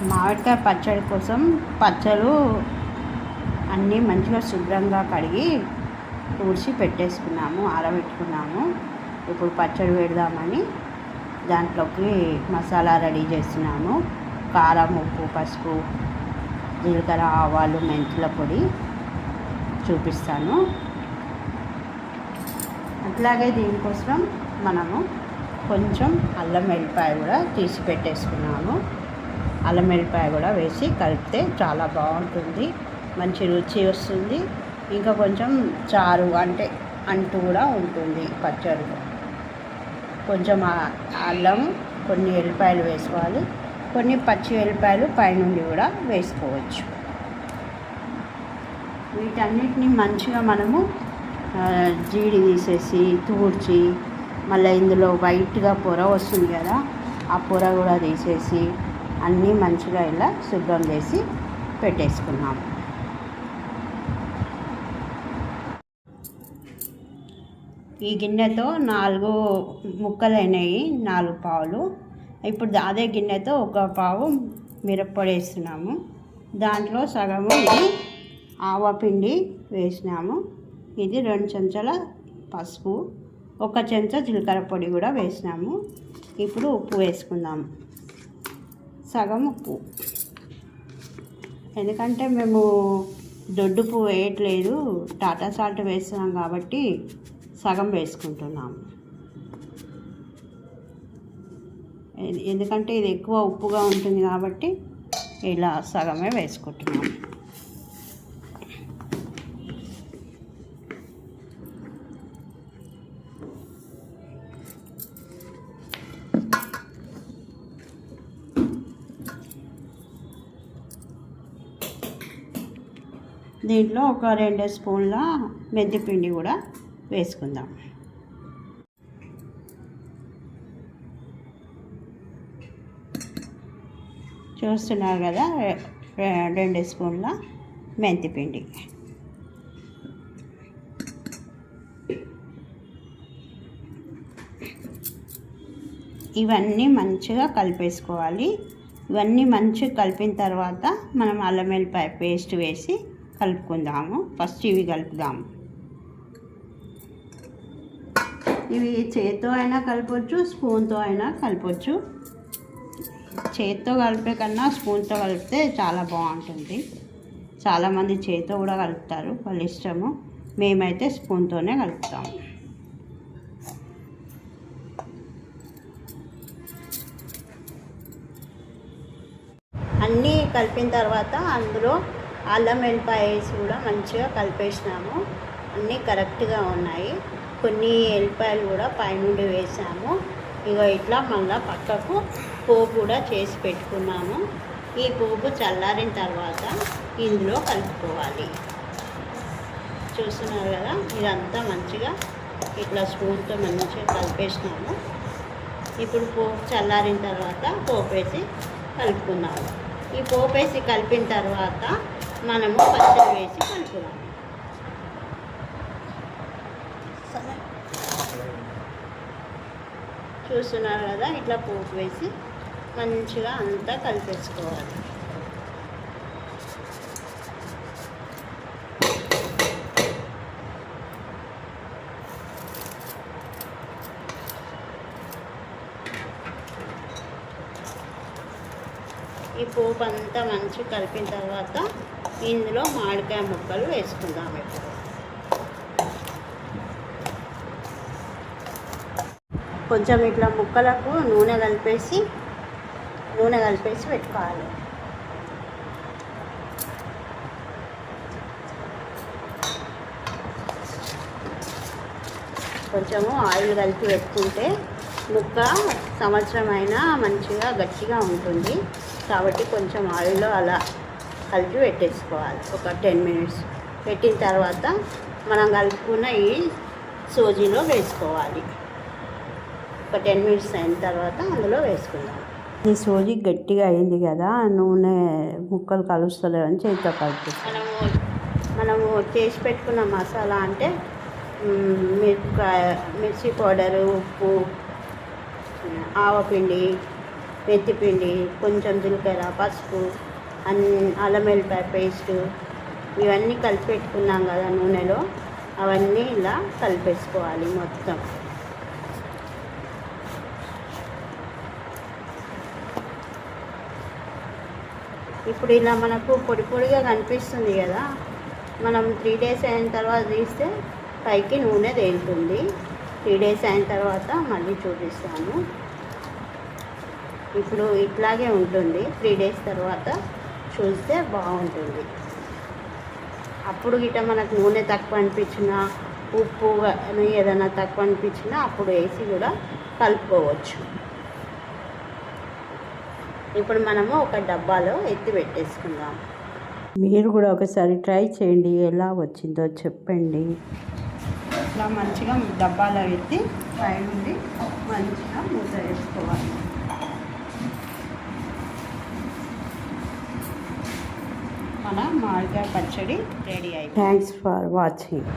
మామిడికాయ పచ్చడి కోసం పచ్చళ్ళు అన్నీ మంచిగా శుభ్రంగా కడిగి ఊడ్చి పెట్టేసుకున్నాము, ఆరబెట్టుకున్నాము. ఇప్పుడు పచ్చడి పెడదామని దాంట్లోకి మసాలా రెడీ చేస్తున్నాము. కారం, ఉప్పు, పసుపు, జీలకర్ర, ఆవాలు, మెంతుల పొడి చూపిస్తాను. అట్లాగే దీనికోసం మనము కొంచెం అల్లం వెల్లిపాయ కూడా తీసి పెట్టేసుకున్నాము. అల్లం వెల్లిపాయ కూడా వేసి కలిపితే చాలా బాగుంటుంది, మంచి రుచి వస్తుంది. ఇంకా కొంచెం చారు అంటే అంటూ కూడా ఉంటుంది పచ్చడిలో. కొంచెం అల్లం, కొన్ని ఎల్లిపాయలు వేసుకోవాలి, కొన్ని పచ్చి ఎల్లిపాయలు పైనుండి కూడా వేసుకోవచ్చు. వీటన్నిటిని మంచిగా మనము జీడి తీసేసి తూడ్చి, మళ్ళీ ఇందులో వైట్గా పొర వస్తుంది కదా, ఆ పొర కూడా తీసేసి అన్నీ మంచిగా ఇలా శుభ్రం చేసి పెట్టేసుకున్నాము. ఈ గిన్నెతో 4 ముక్కలు అయినాయి, 4 పావులు. ఇప్పుడు అదే గిన్నెతో 1 పావు మిరప్పొడి వేస్తున్నాము. దాంట్లో సగము ఇది ఆవపిండి వేసినాము. ఇది 2 చెంచాల పసుపు, 1 చెంచా జీలకర్ర పొడి కూడా వేసినాము. ఇప్పుడు ఉప్పు వేసుకుందాము, సగం ఉప్పు. ఎందుకంటే మేము దొడ్డుపు వేయట్లేదు, టాటా సాల్ట్ వేస్తున్నాం కాబట్టి సగం వేసుకుంటున్నాము. ఎందుకంటే ఇది ఎక్కువ ఉప్పుగా ఉంటుంది కాబట్టి ఇలా సగమే వేసుకుంటున్నాము. దీంట్లో ఒక 2 స్పూన్ల మెంతిపిండి కూడా వేసుకుందాం. చూస్తున్నారు కదా, 2 స్పూన్ల మెంతిపిండి. ఇవన్నీ మంచిగా కలిపేసుకోవాలి. ఇవన్నీ మంచిగా కలిపిన తర్వాత మనం అల్లం వెల్లిపాయ పేస్ట్ వేసి కలుపుకుందాము. ఫస్ట్ ఇవి కలుపుదాము. ఇవి చేత్తో అయినా కలపవచ్చు, స్పూన్తో అయినా కలపవచ్చు. చేత్తో కలిపే కన్నా స్పూన్తో కలిపితే చాలా బాగుంటుంది. చాలామంది చేత్తో కూడా కలుపుతారు, వాళ్ళ ఇష్టము. మేమైతే స్పూన్తోనే కలుపుతాము. అన్నీ కలిపిన తర్వాత అందులో అల్లం వెల్లిపాయ వేసి కూడా మంచిగా కలిపేసినాము. అన్నీ కరెక్ట్గా ఉన్నాయి. కొన్ని ఎల్లిపాయలు కూడా పైనుండి వేసాము. ఇక ఇట్లా మళ్ళీ పక్కకు పోపు కూడా చేసి పెట్టుకున్నాము. ఈ పోపు చల్లారిన తర్వాత ఇందులో కలుపుకోవాలి. చూస్తున్నారు కదా, ఇదంతా మంచిగా ఇట్లా స్పూన్తో మంచిగా కలిపేసినాము. ఇప్పుడు పోపు చల్లారిన తర్వాత పోపు వేసి కలుపుకున్నాము. ఈ పోపు వేసి కలిపిన తర్వాత మనము పచ్చడి వేసి కలుపుదాము. చూస్తున్నారు కదా, ఇట్లా పోపు వేసి మంచిగా అంతా కలిపేసుకోవాలి. ఈ పోపు అంతా మంచిగా కలిపిన తర్వాత ఇందులో మామిడికాయ ముక్కలు వేసుకుందాం. ఇప్పుడు కొంచెం ఇట్లా ముక్కలకు నూనె కలిపేసి పెట్టుకోవాలి. కొంచెము ఆయిల్ కలిపి పెట్టుకుంటే ముక్క సంవత్సరం అయినా మంచిగా గట్టిగా ఉంటుంది. కాబట్టి కొంచెం ఆయిల్లో అలా కలిపి పెట్టేసుకోవాలి. ఒక 10 మినిట్స్ పెట్టిన తర్వాత మనం కలుపుకున్న ఈ సోజీలో వేసుకోవాలి. ఒక 10 మినిట్స్ అయిన తర్వాత అందులో వేసుకుందాం. ఈ సోజీ గట్టిగా అయింది కదా, నూనె ముక్కలు కలుస్తలేవని చేతితో కలిపి మనము చేసి పెట్టుకున్న మసాలా అంటే మిర్చి పౌడరు, ఉప్పు, ఆవపిండి, మెత్తిపిండి, కొంచెం జీలకర్ర, పసుపు, అల్లం వెల్లిపాయ పేస్ట్ ఇవన్నీ కలిపి పెట్టుకున్నాం కదా నూనెలో, అవన్నీ ఇలా కలిపేసుకోవాలి మొత్తం. ఇప్పుడు ఇలా మనకు పొడి పొడిగా కనిపిస్తుంది కదా, మనం 3 days అయిన తర్వాత తీస్తే పైకి నూనె తేలుతుంది. 3 days అయిన తర్వాత మళ్ళీ చూపిస్తాను. ఇప్పుడు ఇట్లాగే ఉంటుంది. 3 days తర్వాత చూస్తే బాగుంటుంది. అప్పుడు గిట్ట మనకు నూనె తక్కువ అనిపించినా, ఉప్పు ఏదైనా తక్కువ అనిపించినా అప్పుడు వేసి కూడా కలుపుకోవచ్చు. ఇప్పుడు మనము ఒక డబ్బాలో ఎత్తి పెట్టేసుకుందాం. మీరు కూడా ఒకసారి ట్రై చేయండి, ఎలా వచ్చిందో చెప్పండి. ఇట్లా మంచిగా డబ్బాలో ఎత్తి పై నుండి మంచిగా మూత వేసుకోవాలి. మన మామిడికాయ పచ్చడి రెడీ అయిపోయింది. Thanks for watching.